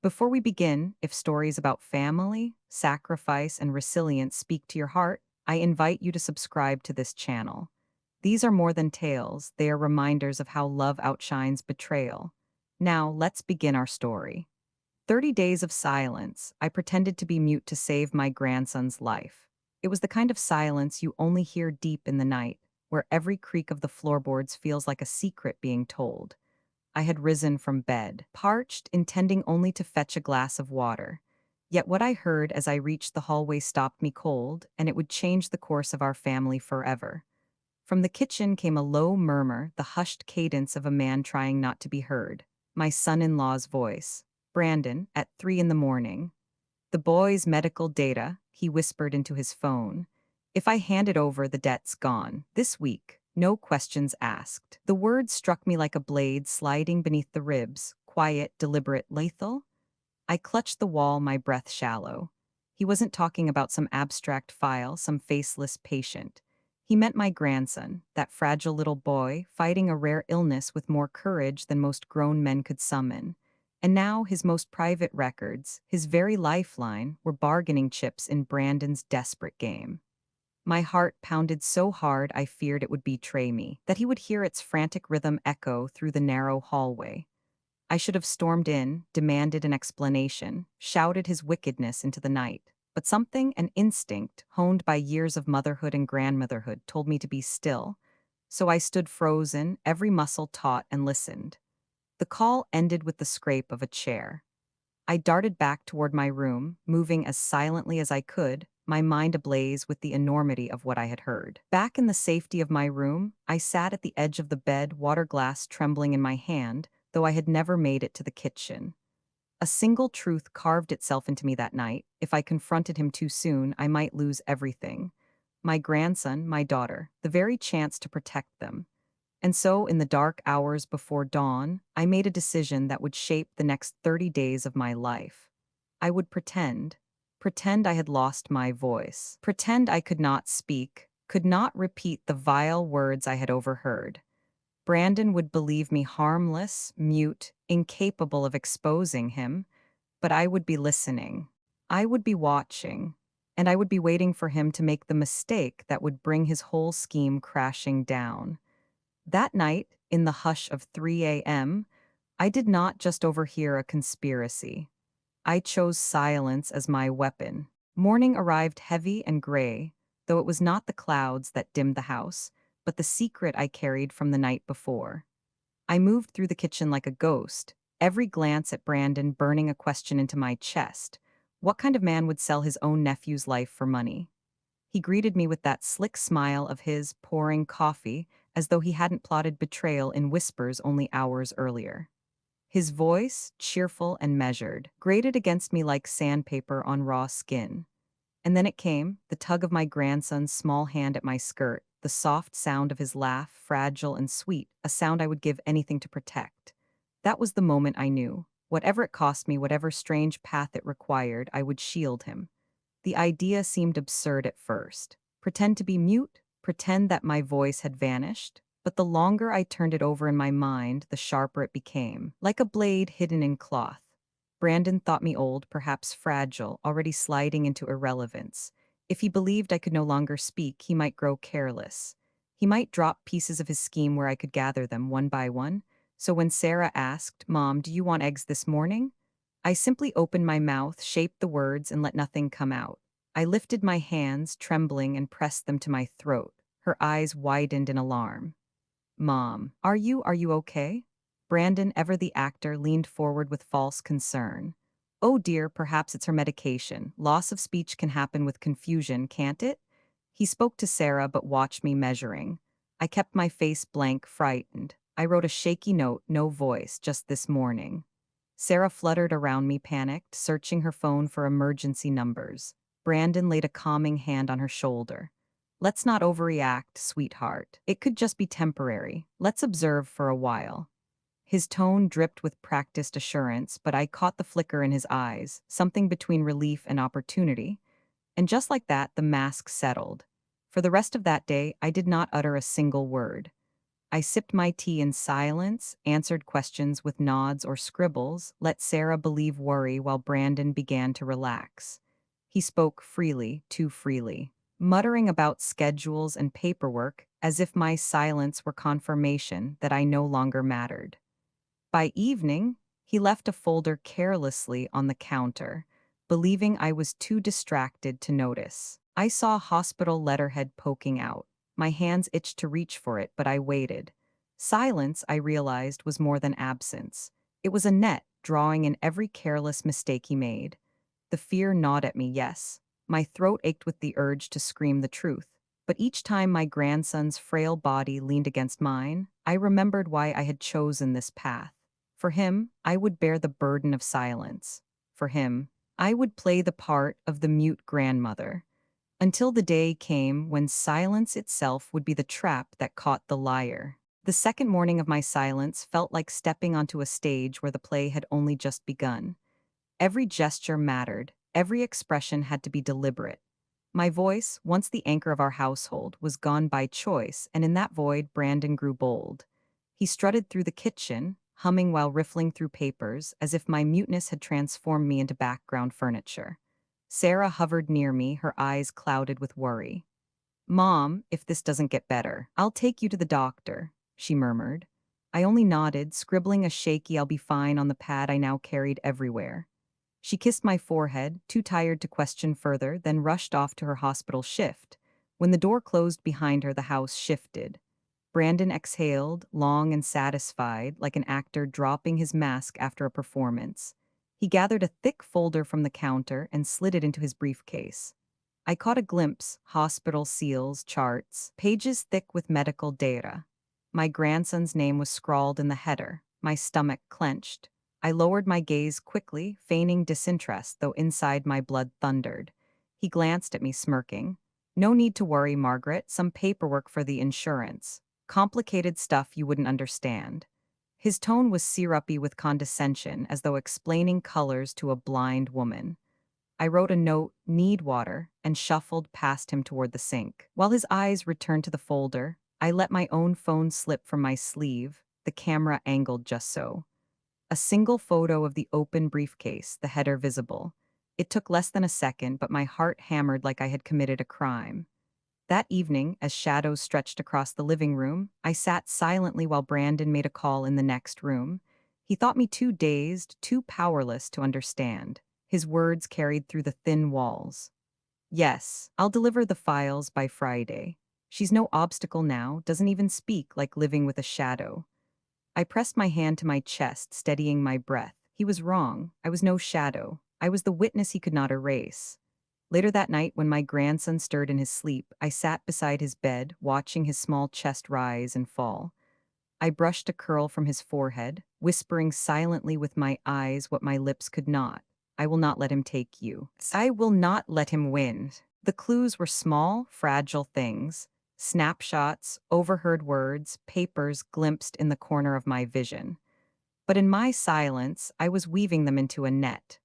Before we begin, if stories about family, sacrifice, and resilience speak to your heart, I invite you to subscribe to this channel. These are more than tales, they are reminders of how love outshines betrayal. Now, let's begin our story. 30 days of silence. I pretended to be mute to save my grandson's life. It was the kind of silence you only hear deep in the night, where every creak of the floorboards feels like a secret being told. I had risen from bed, parched, intending only to fetch a glass of water. Yet what I heard as I reached the hallway stopped me cold, and it would change the course of our family forever. From the kitchen came a low murmur, the hushed cadence of a man trying not to be heard. My son-in-law's voice. Brandon, at 3 in the morning. The boy's medical data, he whispered into his phone. If I hand it over, the debt's gone. This week. No questions asked. The words struck me like a blade sliding beneath the ribs. Quiet, deliberate, lethal. I clutched the wall, my breath shallow. He wasn't talking about some abstract file, some faceless patient. He meant my grandson, that fragile little boy, fighting a rare illness with more courage than most grown men could summon. And now his most private records, his very lifeline, were bargaining chips in Brandon's desperate game. My heart pounded so hard I feared it would betray me, that he would hear its frantic rhythm echo through the narrow hallway. I should have stormed in, demanded an explanation, shouted his wickedness into the night. But something, an instinct, honed by years of motherhood and grandmotherhood, told me to be still. So I stood frozen, every muscle taut, and listened. The call ended with the scrape of a chair. I darted back toward my room, moving as silently as I could, my mind ablaze with the enormity of what I had heard. Back in the safety of my room, I sat at the edge of the bed, water glass trembling in my hand, though I had never made it to the kitchen. A single truth carved itself into me that night. If I confronted him too soon, I might lose everything. My grandson, my daughter, the very chance to protect them. And so, in the dark hours before dawn, I made a decision that would shape the next 30 days of my life. I would pretend I had lost my voice, pretend I could not speak, could not repeat the vile words I had overheard. Brandon would believe me harmless, mute, incapable of exposing him, but I would be listening. I would be watching, and I would be waiting for him to make the mistake that would bring his whole scheme crashing down. That night, in the hush of 3 a.m., I did not just overhear a conspiracy. I chose silence as my weapon. Morning arrived heavy and gray, though it was not the clouds that dimmed the house, but the secret I carried from the night before. I moved through the kitchen like a ghost, every glance at Brandon burning a question into my chest. What kind of man would sell his own nephew's life for money? He greeted me with that slick smile of his, pouring coffee, as though he hadn't plotted betrayal in whispers only hours earlier. His voice, cheerful and measured, grated against me like sandpaper on raw skin. And then it came, the tug of my grandson's small hand at my skirt, the soft sound of his laugh, fragile and sweet, a sound I would give anything to protect. That was the moment I knew. Whatever it cost me, whatever strange path it required, I would shield him. The idea seemed absurd at first. Pretend to be mute? Pretend that my voice had vanished? But the longer I turned it over in my mind, the sharper it became, like a blade hidden in cloth. Brandon thought me old, perhaps fragile, already sliding into irrelevance. If he believed I could no longer speak, he might grow careless. He might drop pieces of his scheme where I could gather them one by one. So when Sarah asked, "Mom, do you want eggs this morning?" I simply opened my mouth, shaped the words, and let nothing come out. I lifted my hands, trembling, and pressed them to my throat. Her eyes widened in alarm. "Mom, are you okay?" Brandon, ever the actor, leaned forward with false concern. "Oh dear, perhaps it's her medication. Loss of speech can happen with confusion, can't it?" He spoke to Sarah but watched me measuring. I kept my face blank, frightened. I wrote a shaky note, no voice, just this morning. Sarah fluttered around me, panicked, searching her phone for emergency numbers. Brandon laid a calming hand on her shoulder. "Let's not overreact, sweetheart. It could just be temporary. Let's observe for a while." His tone dripped with practiced assurance, but I caught the flicker in his eyes, something between relief and opportunity. And just like that, the mask settled. For the rest of that day, I did not utter a single word. I sipped my tea in silence, answered questions with nods or scribbles, let Sarah believe worry while Brandon began to relax. He spoke freely, too freely, muttering about schedules and paperwork as if my silence were confirmation that I no longer mattered. By evening, he left a folder carelessly on the counter, believing I was too distracted to notice. I saw hospital letterhead poking out. My hands itched to reach for it, but I waited. Silence, I realized, was more than absence. It was a net, drawing in every careless mistake he made. The fear gnawed at me, yes. My throat ached with the urge to scream the truth. But each time my grandson's frail body leaned against mine, I remembered why I had chosen this path. For him, I would bear the burden of silence. For him, I would play the part of the mute grandmother, until the day came when silence itself would be the trap that caught the liar. The second morning of my silence felt like stepping onto a stage where the play had only just begun. Every gesture mattered, every expression had to be deliberate. My voice, once the anchor of our household, was gone by choice, and in that void, Brandon grew bold. He strutted through the kitchen, humming while riffling through papers, as if my muteness had transformed me into background furniture. Sarah hovered near me, her eyes clouded with worry. "Mom, if this doesn't get better, I'll take you to the doctor," she murmured. I only nodded, scribbling a shaky "I'll be fine" on the pad I now carried everywhere. She kissed my forehead, too tired to question further, then rushed off to her hospital shift. When the door closed behind her, the house shifted. Brandon exhaled, long and satisfied, like an actor dropping his mask after a performance. He gathered a thick folder from the counter and slid it into his briefcase. I caught a glimpse, hospital seals, charts, pages thick with medical data. My grandson's name was scrawled in the header. My stomach clenched. I lowered my gaze quickly, feigning disinterest, though inside my blood thundered. He glanced at me, smirking. "No need to worry, Margaret. Some paperwork for the insurance. Complicated stuff you wouldn't understand." His tone was syrupy with condescension, as though explaining colors to a blind woman. I wrote a note, "Need water," and shuffled past him toward the sink. While his eyes returned to the folder, I let my own phone slip from my sleeve, the camera angled just so. A single photo of the open briefcase, the header visible. It took less than a second, but my heart hammered like I had committed a crime. That evening, as shadows stretched across the living room, I sat silently while Brandon made a call in the next room. He thought me too dazed, too powerless to understand. His words carried through the thin walls. "Yes, I'll deliver the files by Friday. She's no obstacle now, doesn't even speak, like living with a shadow." I pressed my hand to my chest, steadying my breath. He was wrong. I was no shadow. I was the witness he could not erase. Later that night, when my grandson stirred in his sleep, I sat beside his bed, watching his small chest rise and fall. I brushed a curl from his forehead, whispering silently with my eyes what my lips could not. "I will not let him take you. I will not let him win." The clues were small, fragile things. Snapshots, overheard words, papers glimpsed in the corner of my vision. But in my silence, I was weaving them into a net.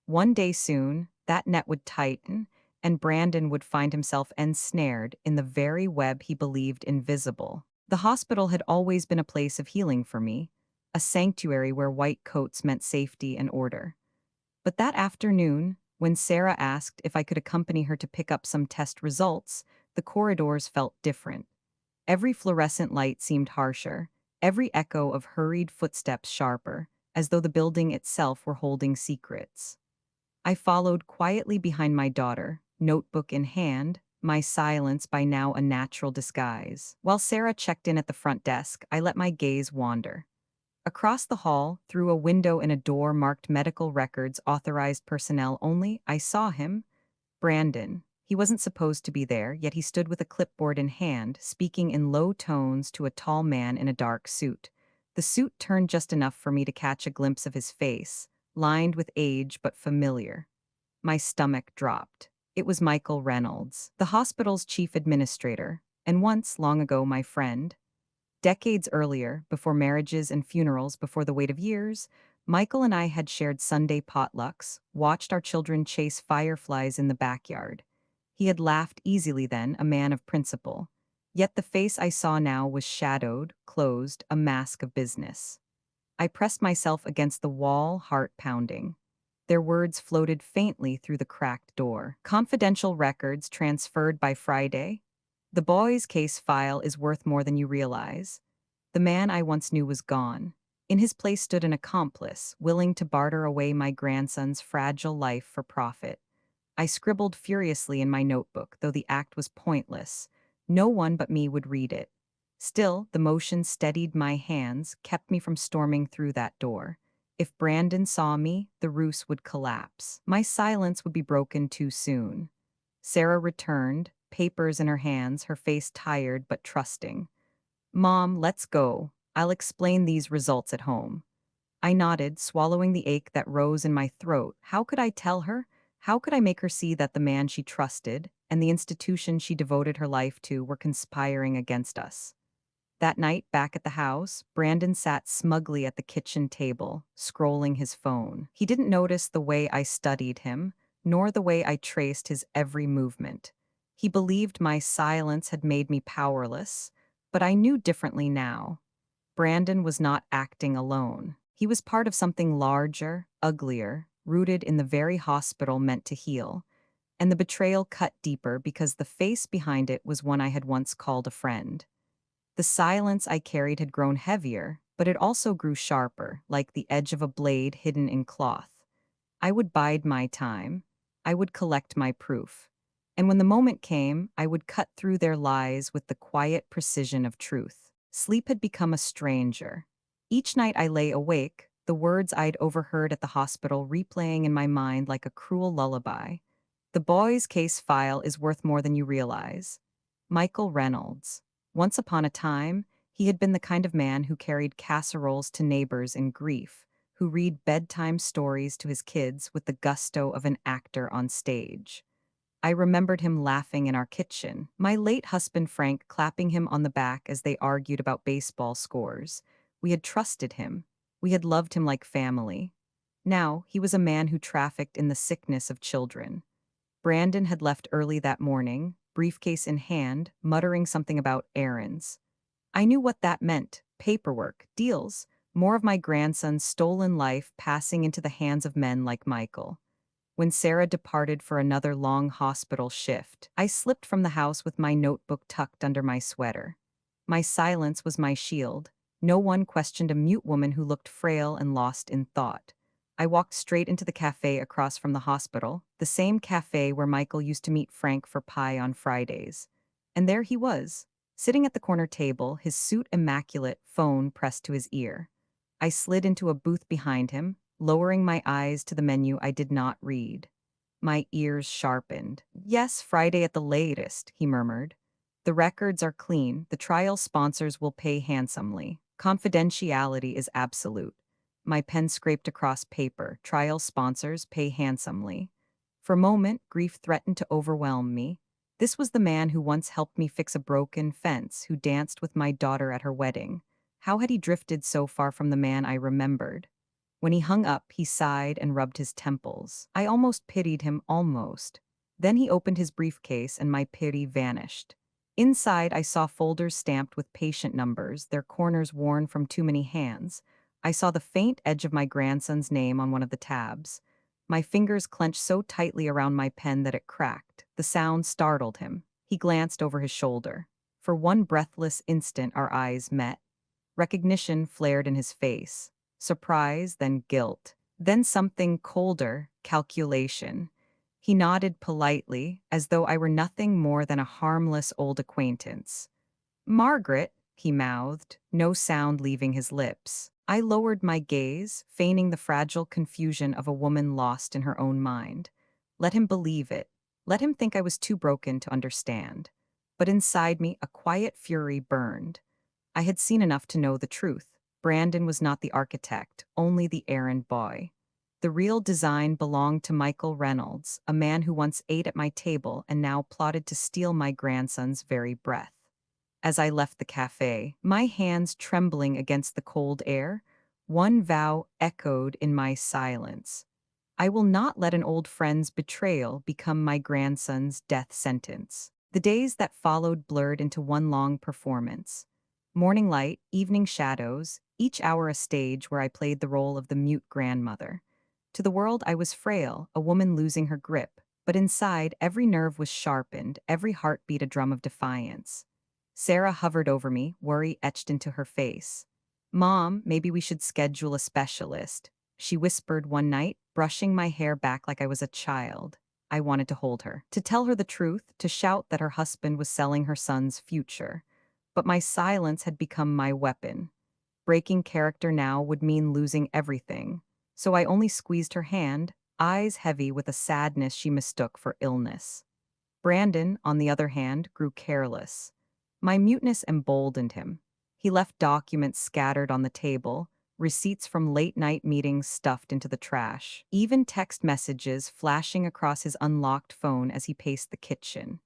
One day soon, that net would tighten, and Brandon would find himself ensnared in the very web he believed invisible. The hospital had always been a place of healing for me, a sanctuary where white coats meant safety and order. But that afternoon, when Sarah asked if I could accompany her to pick up some test results, the corridors felt different. Every fluorescent light seemed harsher, every echo of hurried footsteps sharper, as though the building itself were holding secrets. I followed quietly behind my daughter, notebook in hand, my silence by now a natural disguise. While Sarah checked in at the front desk, I let my gaze wander. Across the hall, through a window in a door marked medical records authorized personnel only, I saw him, Brandon. He wasn't supposed to be there, yet he stood with a clipboard in hand, speaking in low tones to a tall man in a dark suit. The suit turned just enough for me to catch a glimpse of his face, lined with age but familiar. My stomach dropped. It was Michael Reynolds, the hospital's chief administrator, and once, long ago, my friend. Decades earlier, before marriages and funerals, before the weight of years, Michael and I had shared Sunday potlucks, watched our children chase fireflies in the backyard. He had laughed easily then, a man of principle. Yet the face I saw now was shadowed, closed, a mask of business. I pressed myself against the wall, heart pounding. Their words floated faintly through the cracked door. Confidential records transferred by Friday. The boy's case file is worth more than you realize. The man I once knew was gone. In his place stood an accomplice, willing to barter away my grandson's fragile life for profit. I scribbled furiously in my notebook, though the act was pointless. No one but me would read it. Still, the motion steadied my hands, kept me from storming through that door. If Brandon saw me, the ruse would collapse. My silence would be broken too soon. Sarah returned, papers in her hands, her face tired but trusting. Mom, let's go. I'll explain these results at home. I nodded, swallowing the ache that rose in my throat. How could I tell her? How could I make her see that the man she trusted and the institution she devoted her life to were conspiring against us? That night, back at the house, Brandon sat smugly at the kitchen table, scrolling his phone. He didn't notice the way I studied him, nor the way I traced his every movement. He believed my silence had made me powerless, but I knew differently now. Brandon was not acting alone. He was part of something larger, uglier, rooted in the very hospital meant to heal. And the betrayal cut deeper because the face behind it was one I had once called a friend. The silence I carried had grown heavier, but it also grew sharper, like the edge of a blade hidden in cloth. I would bide my time. I would collect my proof. And when the moment came, I would cut through their lies with the quiet precision of truth. Sleep had become a stranger. Each night I lay awake, the words I'd overheard at the hospital replaying in my mind like a cruel lullaby. The boy's case file is worth more than you realize. Michael Reynolds. Once upon a time, he had been the kind of man who carried casseroles to neighbors in grief, who read bedtime stories to his kids with the gusto of an actor on stage. I remembered him laughing in our kitchen, my late husband Frank clapping him on the back as they argued about baseball scores. We had trusted him. We had loved him like family. Now, he was a man who trafficked in the sickness of children. Brandon had left early that morning, briefcase in hand, muttering something about errands. I knew what that meant: paperwork, deals, more of my grandson's stolen life passing into the hands of men like Michael. When Sarah departed for another long hospital shift, I slipped from the house with my notebook tucked under my sweater. My silence was my shield. No one questioned a mute woman who looked frail and lost in thought. I walked straight into the cafe across from the hospital, the same cafe where Michael used to meet Frank for pie on Fridays. And there he was, sitting at the corner table, his suit immaculate, phone pressed to his ear. I slid into a booth behind him, lowering my eyes to the menu I did not read. My ears sharpened. Yes, Friday at the latest, he murmured. The records are clean. The trial sponsors will pay handsomely. Confidentiality is absolute. My pen scraped across paper. Trial sponsors pay handsomely. For a moment, grief threatened to overwhelm me. This was the man who once helped me fix a broken fence, who danced with my daughter at her wedding. How had he drifted so far from the man I remembered? When he hung up, he sighed and rubbed his temples. I almost pitied him, almost. Then he opened his briefcase and my pity vanished. Inside, I saw folders stamped with patient numbers, their corners worn from too many hands. I saw the faint edge of my grandson's name on one of the tabs. My fingers clenched so tightly around my pen that it cracked. The sound startled him. He glanced over his shoulder. For one breathless instant, our eyes met. Recognition flared in his face. Surprise, then guilt. Then something colder: calculation. He nodded politely, as though I were nothing more than a harmless old acquaintance. Margaret, he mouthed, no sound leaving his lips. I lowered my gaze, feigning the fragile confusion of a woman lost in her own mind. Let him believe it. Let him think I was too broken to understand. But inside me, a quiet fury burned. I had seen enough to know the truth. Brandon was not the architect, only the errand boy. The real design belonged to Michael Reynolds, a man who once ate at my table and now plotted to steal my grandson's very breath. As I left the cafe, my hands trembling against the cold air, one vow echoed in my silence. I will not let an old friend's betrayal become my grandson's death sentence. The days that followed blurred into one long performance. Morning light, evening shadows, each hour a stage where I played the role of the mute grandmother. To the world, I was frail, a woman losing her grip, but inside, every nerve was sharpened, every heartbeat a drum of defiance. Sarah hovered over me, worry etched into her face. Mom, maybe we should schedule a specialist, she whispered one night, brushing my hair back like I was a child. I wanted to hold her, to tell her the truth, to shout that her husband was selling her son's future. But my silence had become my weapon. Breaking character now would mean losing everything. So I only squeezed her hand, eyes heavy with a sadness she mistook for illness. Brandon, on the other hand, grew careless. My muteness emboldened him. He left documents scattered on the table, receipts from late-night meetings stuffed into the trash, even text messages flashing across his unlocked phone as he paced the kitchen.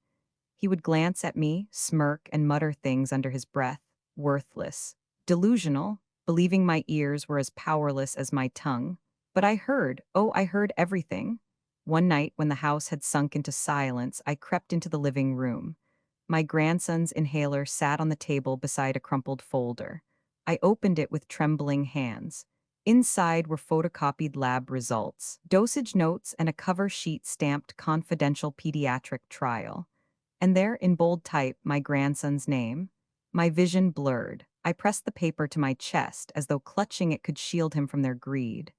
He would glance at me, smirk, and mutter things under his breath, worthless, delusional, believing my ears were as powerless as my tongue. But I heard, oh, I heard everything. One night, when the house had sunk into silence, I crept into the living room. My grandson's inhaler sat on the table beside a crumpled folder. I opened it with trembling hands. Inside were photocopied lab results, dosage notes, and a cover sheet stamped confidential pediatric trial. And there, in bold type, my grandson's name. My vision blurred. I pressed the paper to my chest as though clutching it could shield him from their greed.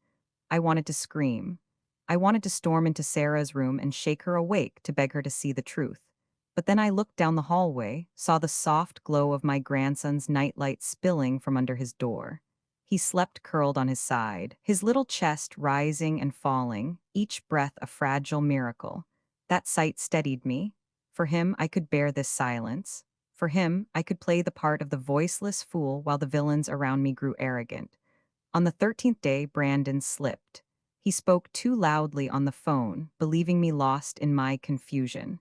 I wanted to scream. I wanted to storm into Sarah's room and shake her awake to beg her to see the truth. But then I looked down the hallway, saw the soft glow of my grandson's nightlight spilling from under his door. He slept curled on his side, his little chest rising and falling, each breath a fragile miracle. That sight steadied me. For him, I could bear this silence. For him, I could play the part of the voiceless fool while the villains around me grew arrogant. On the 13th day, Brandon slipped. He spoke too loudly on the phone, believing me lost in my confusion.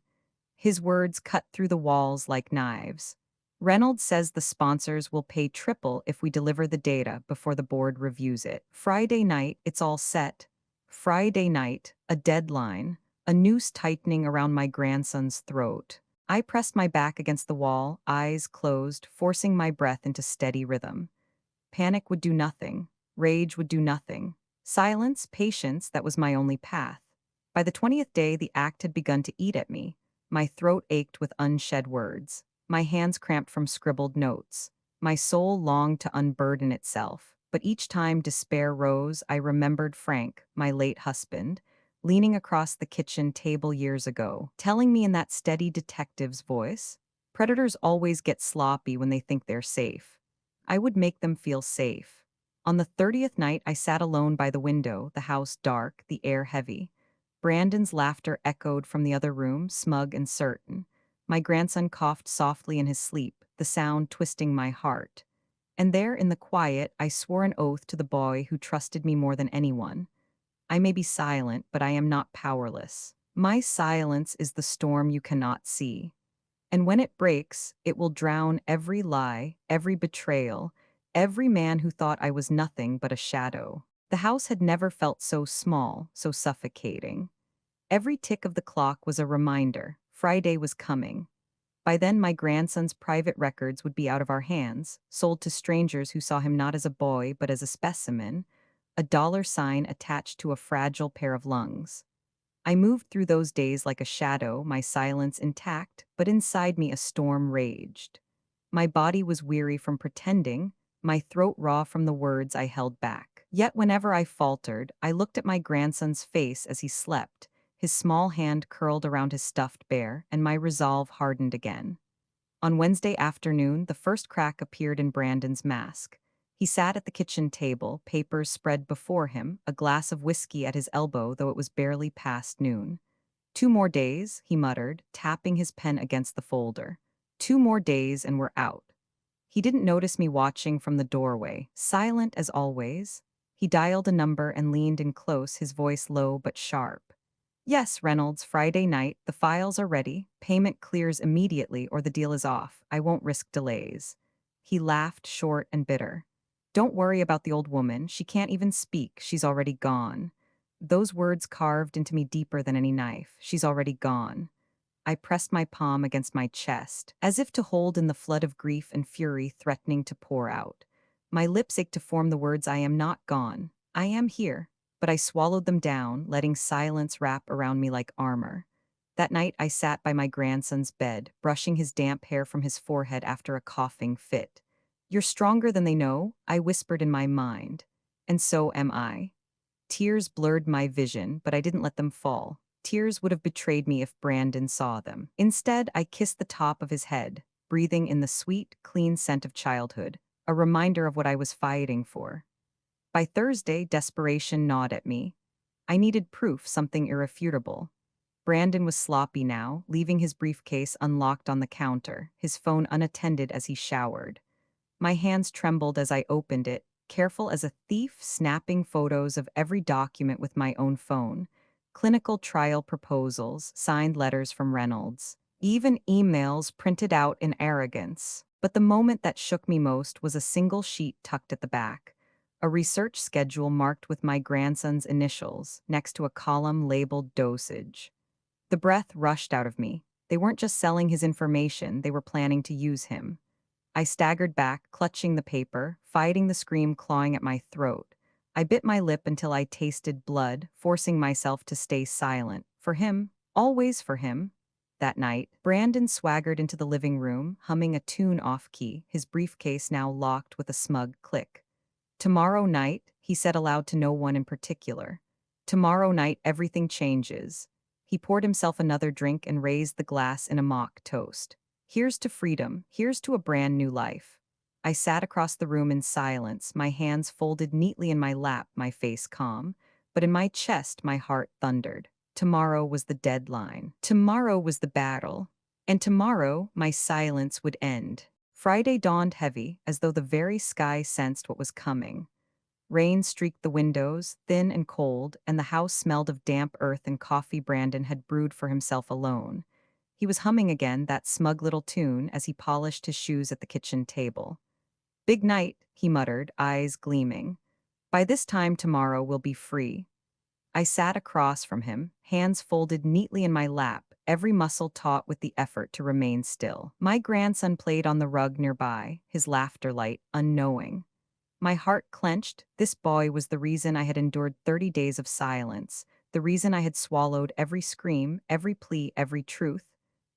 His words cut through the walls like knives. Reynolds says the sponsors will pay triple if we deliver the data before the board reviews it. Friday night, it's all set. Friday night, a deadline, a noose tightening around my grandson's throat. I pressed my back against the wall, eyes closed, forcing my breath into steady rhythm. Panic would do nothing. Rage would do nothing. Silence, patience, that was my only path. By the 20th day, the act had begun to eat at me. My throat ached with unshed words. My hands cramped from scribbled notes. My soul longed to unburden itself. But each time despair rose, I remembered Frank, my late husband, leaning across the kitchen table years ago, telling me in that steady detective's voice, "Predators always get sloppy when they think they're safe." I would make them feel safe. On the 30th night, I sat alone by the window, the house dark, the air heavy. Brandon's laughter echoed from the other room, smug and certain. My grandson coughed softly in his sleep, the sound twisting my heart. And there, in the quiet, I swore an oath to the boy who trusted me more than anyone. I may be silent, but I am not powerless. My silence is the storm you cannot see. And when it breaks, it will drown every lie, every betrayal, every man who thought I was nothing but a shadow. The house had never felt so small, so suffocating. Every tick of the clock was a reminder. Friday was coming. By then, my grandson's private records would be out of our hands, sold to strangers who saw him not as a boy but as a specimen, a dollar sign attached to a fragile pair of lungs. I moved through those days like a shadow, my silence intact, but inside me a storm raged. My body was weary from pretending, my throat raw from the words I held back. Yet whenever I faltered, I looked at my grandson's face as he slept, his small hand curled around his stuffed bear, and my resolve hardened again. On Wednesday afternoon, the first crack appeared in Brandon's mask. He sat at the kitchen table, papers spread before him, a glass of whiskey at his elbow, though it was barely past noon. 2 more days, he muttered, tapping his pen against the folder. 2 more days and we're out. He didn't notice me watching from the doorway, silent as always. He dialed a number and leaned in close, his voice low but sharp. "Yes, Reynolds, Friday night. The files are ready. Payment clears immediately or the deal is off. I won't risk delays." He laughed, short and bitter. "Don't worry about the old woman. She can't even speak. She's already gone." Those words carved into me deeper than any knife. She's already gone. I pressed my palm against my chest, as if to hold in the flood of grief and fury threatening to pour out. My lips ached to form the words, I am not gone. I am here. But I swallowed them down, letting silence wrap around me like armor. That night, I sat by my grandson's bed, brushing his damp hair from his forehead after a coughing fit. You're stronger than they know, I whispered in my mind. And so am I. Tears blurred my vision, but I didn't let them fall. Tears would have betrayed me if Brandon saw them. Instead, I kissed the top of his head, breathing in the sweet, clean scent of childhood, a reminder of what I was fighting for. By Thursday, desperation gnawed at me. I needed proof, something irrefutable. Brandon was sloppy now, leaving his briefcase unlocked on the counter, his phone unattended as he showered. My hands trembled as I opened it, careful as a thief snapping photos of every document with my own phone. Clinical trial proposals, signed letters from Reynolds, even emails printed out in arrogance. But the moment that shook me most was a single sheet tucked at the back. A research schedule marked with my grandson's initials, next to a column labeled dosage. The breath rushed out of me. They weren't just selling his information, they were planning to use him. I staggered back, clutching the paper, fighting the scream clawing at my throat. I bit my lip until I tasted blood, forcing myself to stay silent. For him, always for him. That night, Brandon swaggered into the living room, humming a tune off key, his briefcase now locked with a smug click. Tomorrow night, he said aloud to no one in particular. Tomorrow night, everything changes. He poured himself another drink and raised the glass in a mock toast. Here's to freedom, here's to a brand new life. I sat across the room in silence, my hands folded neatly in my lap, my face calm. But in my chest, my heart thundered. Tomorrow was the deadline. Tomorrow was the battle. And tomorrow, my silence would end. Friday dawned heavy, as though the very sky sensed what was coming. Rain streaked the windows, thin and cold, and the house smelled of damp earth and coffee Brandon had brewed for himself alone. He was humming again, that smug little tune, as he polished his shoes at the kitchen table. Big night, he muttered, eyes gleaming. By this time tomorrow we'll be free. I sat across from him, hands folded neatly in my lap, every muscle taut with the effort to remain still. My grandson played on the rug nearby, his laughter light, unknowing. My heart clenched. This boy was the reason I had endured 30 days of silence, the reason I had swallowed every scream, every plea, every truth.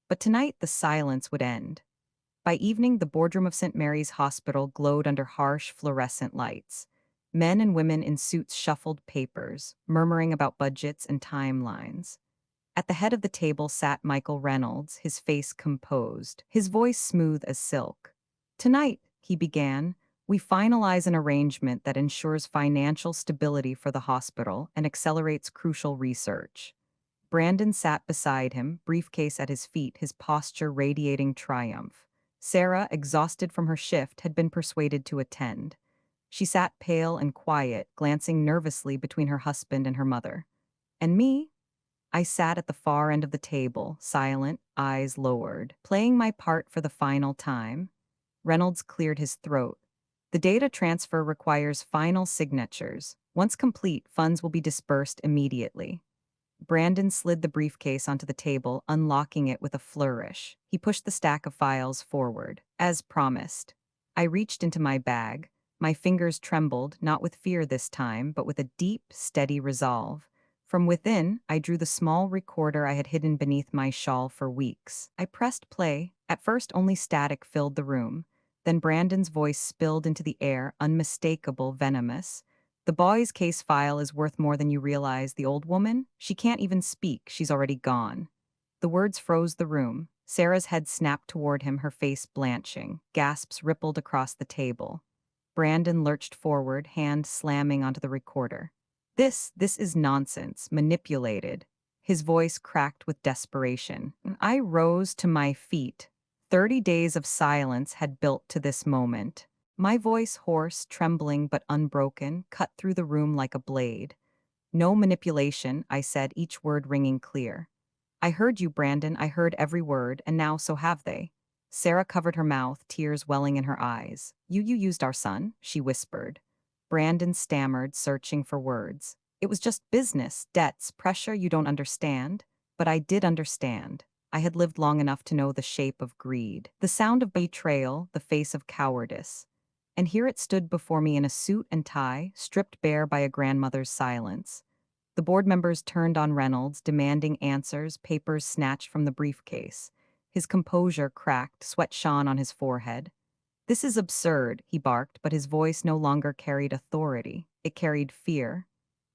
But tonight the silence would end. By evening, the boardroom of St. Mary's Hospital glowed under harsh fluorescent lights. Men and women in suits shuffled papers, murmuring about budgets and timelines. At the head of the table sat Michael Reynolds, his face composed, his voice smooth as silk. Tonight, he began, we finalize an arrangement that ensures financial stability for the hospital and accelerates crucial research. Brandon sat beside him, briefcase at his feet, his posture radiating triumph. Sarah, exhausted from her shift, had been persuaded to attend. She sat pale and quiet, glancing nervously between her husband and her mother. And me? I sat at the far end of the table, silent, eyes lowered, playing my part for the final time. Reynolds cleared his throat. The data transfer requires final signatures. Once complete, funds will be dispersed immediately. Brandon slid the briefcase onto the table, unlocking it with a flourish. He pushed the stack of files forward. As promised. I reached into my bag. My fingers trembled, not with fear this time, but with a deep, steady resolve. From within, I drew the small recorder I had hidden beneath my shawl for weeks. I pressed play. At first, only static filled the room. Then Brandon's voice spilled into the air, unmistakable, venomous. The boy's case file is worth more than you realize. The old woman? She can't even speak. She's already gone. The words froze the room. Sarah's head snapped toward him, her face blanching. Gasps rippled across the table. Brandon lurched forward, hand slamming onto the recorder. This is nonsense, manipulated. His voice cracked with desperation. I rose to my feet. 30 days of silence had built to this moment. My voice, hoarse, trembling but unbroken, cut through the room like a blade. No manipulation, I said, each word ringing clear. I heard you, Brandon, I heard every word, and now so have they. Sarah covered her mouth, tears welling in her eyes. You used our son, she whispered. Brandon stammered, searching for words. It was just business, debts, pressure you don't understand. But I did understand. I had lived long enough to know the shape of greed, the sound of betrayal, the face of cowardice. And here it stood before me in a suit and tie, stripped bare by a grandmother's silence. The board members turned on Reynolds, demanding answers, papers snatched from the briefcase. His composure cracked, sweat shone on his forehead. "This is absurd," he barked, but his voice no longer carried authority. It carried fear.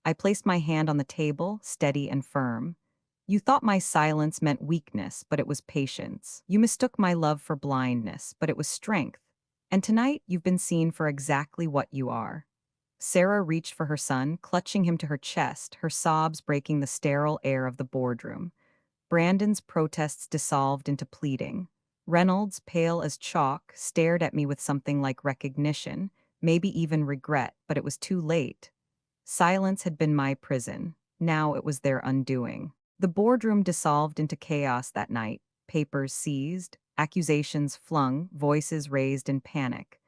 I placed my hand on the table, steady and firm. "You thought my silence meant weakness, but it was patience. You mistook my love for blindness, but it was strength. And tonight, you've been seen for exactly what you are." Sarah reached for her son, clutching him to her chest, her sobs breaking the sterile air of the boardroom. Brandon's protests dissolved into pleading. Reynolds, pale as chalk, stared at me with something like recognition, maybe even regret, but it was too late. Silence had been my prison. Now it was their undoing. The boardroom dissolved into chaos that night, papers seized, accusations flung, voices raised in panic.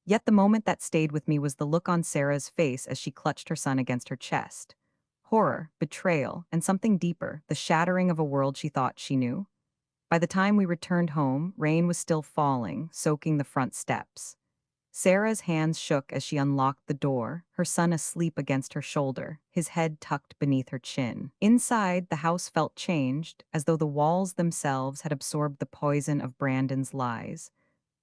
Yet the moment that stayed with me was the look on Sarah's face as she clutched her son against her chest. Horror, betrayal, and something deeper, the shattering of a world she thought she knew. By the time we returned home, rain was still falling, soaking the front steps. Sarah's hands shook as she unlocked the door, her son asleep against her shoulder, his head tucked beneath her chin. Inside, the house felt changed, as though the walls themselves had absorbed the poison of Brandon's lies.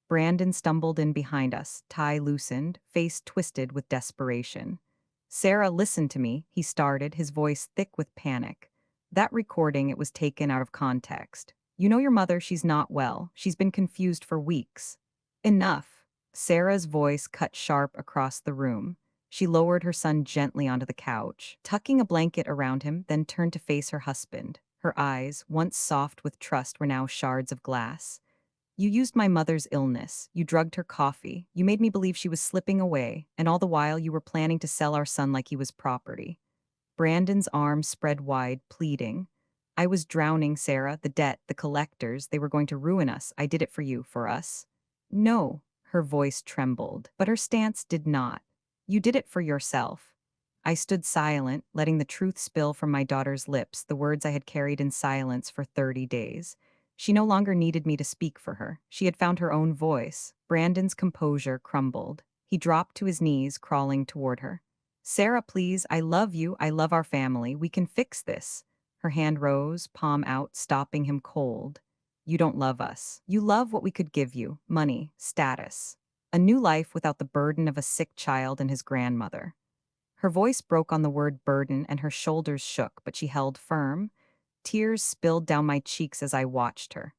Brandon stumbled in behind us, tie loosened, face twisted with desperation. "Sarah, listen to me," he started, his voice thick with panic. "That recording, it was taken out of context. You know your mother, she's not well. She's been confused for weeks." "Enough." Sarah's voice cut sharp across the room. She lowered her son gently onto the couch, tucking a blanket around him, then turned to face her husband. Her eyes, once soft with trust, were now shards of glass. "You used my mother's illness. You drugged her coffee. You made me believe she was slipping away, and all the while you were planning to sell our son like he was property." Brandon's arms spread wide, pleading. "I was drowning, Sarah. The debt, the collectors, they were going to ruin us. I did it for you, for us." "No." Her voice trembled, but her stance did not. "You did it for yourself." I stood silent, letting the truth spill from my daughter's lips, the words I had carried in silence for 30 days. She no longer needed me to speak for her. She had found her own voice. Brandon's composure crumbled. He dropped to his knees, crawling toward her. "Sarah, please, I love you. I love our family. We can fix this." Her hand rose, palm out, stopping him cold. "You don't love us. You love what we could give you: money, status. A new life without the burden of a sick child and his grandmother." Her voice broke on the word burden and her shoulders shook, but she held firm. Tears spilled down my cheeks as I watched her.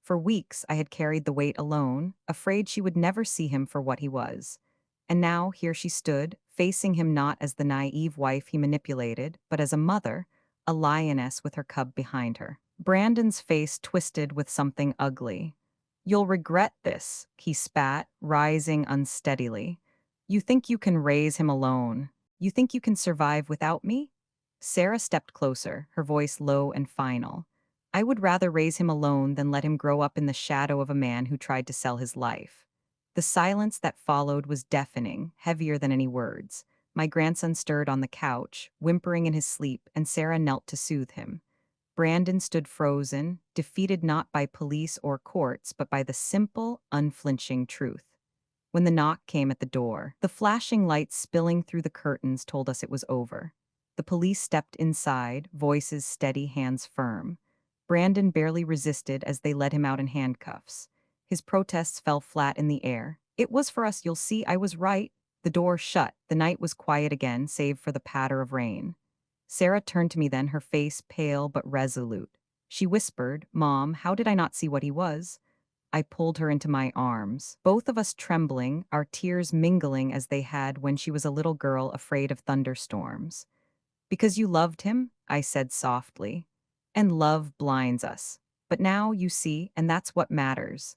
For weeks, I had carried the weight alone, afraid she would never see him for what he was. And now, here she stood, facing him not as the naive wife he manipulated, but as a mother, a lioness with her cub behind her. Brandon's face twisted with something ugly. "You'll regret this," he spat, rising unsteadily. "You think you can raise him alone. You think you can survive without me?" Sarah stepped closer, her voice low and final. "I would rather raise him alone than let him grow up in the shadow of a man who tried to sell his life." The silence that followed was deafening, heavier than any words. My grandson stirred on the couch, whimpering in his sleep, and Sarah knelt to soothe him. Brandon stood frozen, defeated not by police or courts, but by the simple, unflinching truth. When the knock came at the door, the flashing lights spilling through the curtains told us it was over. The police stepped inside, voices steady, hands firm. Brandon barely resisted as they led him out in handcuffs. His protests fell flat in the air. "It was for us, you'll see, I was right." The door shut. The night was quiet again, save for the patter of rain. Sarah turned to me then, her face pale but resolute. She whispered, "Mom, how did I not see what he was?" I pulled her into my arms, both of us trembling, our tears mingling as they had when she was a little girl afraid of thunderstorms. "Because you loved him," I said softly. "And love blinds us. But now, you see, and that's what matters."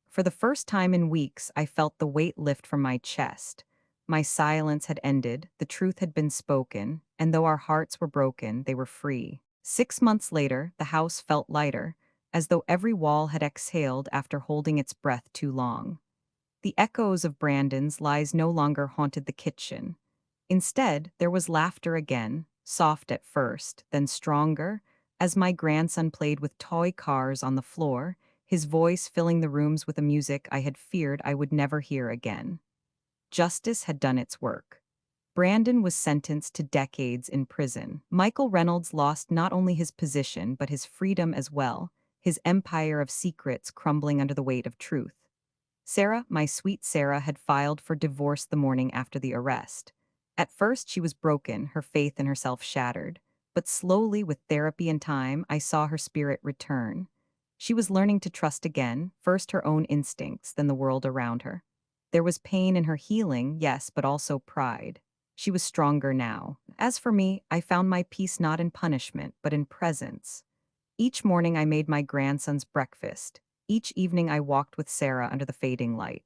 For the first time in weeks, I felt the weight lift from my chest. My silence had ended, the truth had been spoken, and though our hearts were broken, they were free. 6 months later, the house felt lighter, as though every wall had exhaled after holding its breath too long. The echoes of Brandon's lies no longer haunted the kitchen. Instead, there was laughter again, soft at first, then stronger, as my grandson played with toy cars on the floor, his voice filling the rooms with a music I had feared I would never hear again. Justice had done its work. Brandon was sentenced to decades in prison. Michael Reynolds lost not only his position, but his freedom as well, his empire of secrets crumbling under the weight of truth. Sarah, my sweet Sarah, had filed for divorce the morning after the arrest. At first, she was broken, her faith in herself shattered. But slowly, with therapy and time, I saw her spirit return. She was learning to trust again, first her own instincts, then the world around her. There was pain in her healing, yes, but also pride. She was stronger now. As for me, I found my peace not in punishment, but in presence. Each morning I made my grandson's breakfast. Each evening I walked with Sarah under the fading light.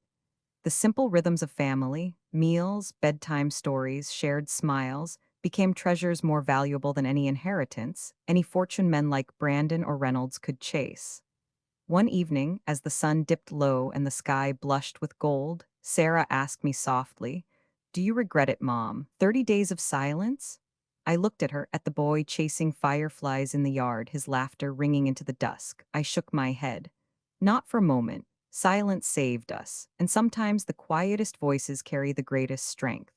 The simple rhythms of family, meals, bedtime stories, shared smiles, became treasures more valuable than any inheritance any fortune men like Brandon or Reynolds could chase. One evening, as the sun dipped low and the sky blushed with gold, Sarah asked me softly, "Do you regret it, Mom? 30 days of silence?" I looked at her, at the boy chasing fireflies in the yard, his laughter ringing into the dusk. I shook my head. Not for a moment. Silence saved us, and sometimes the quietest voices carry the greatest strength.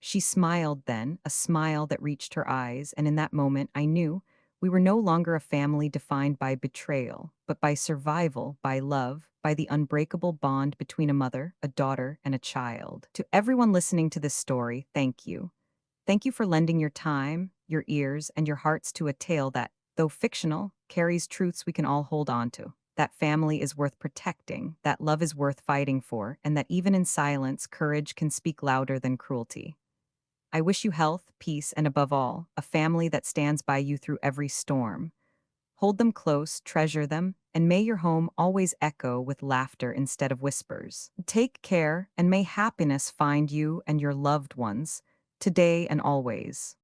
She smiled then, a smile that reached her eyes, and in that moment I knew we were no longer a family defined by betrayal, but by survival, by love, by the unbreakable bond between a mother, a daughter, and a child. To everyone listening to this story, thank you. Thank you for lending your time, your ears, and your hearts to a tale that, though fictional, carries truths we can all hold on to. That family is worth protecting, that love is worth fighting for, and that even in silence, courage can speak louder than cruelty. I wish you health, peace, and above all, a family that stands by you through every storm. Hold them close, treasure them, and may your home always echo with laughter instead of whispers. Take care, and may happiness find you and your loved ones, today and always.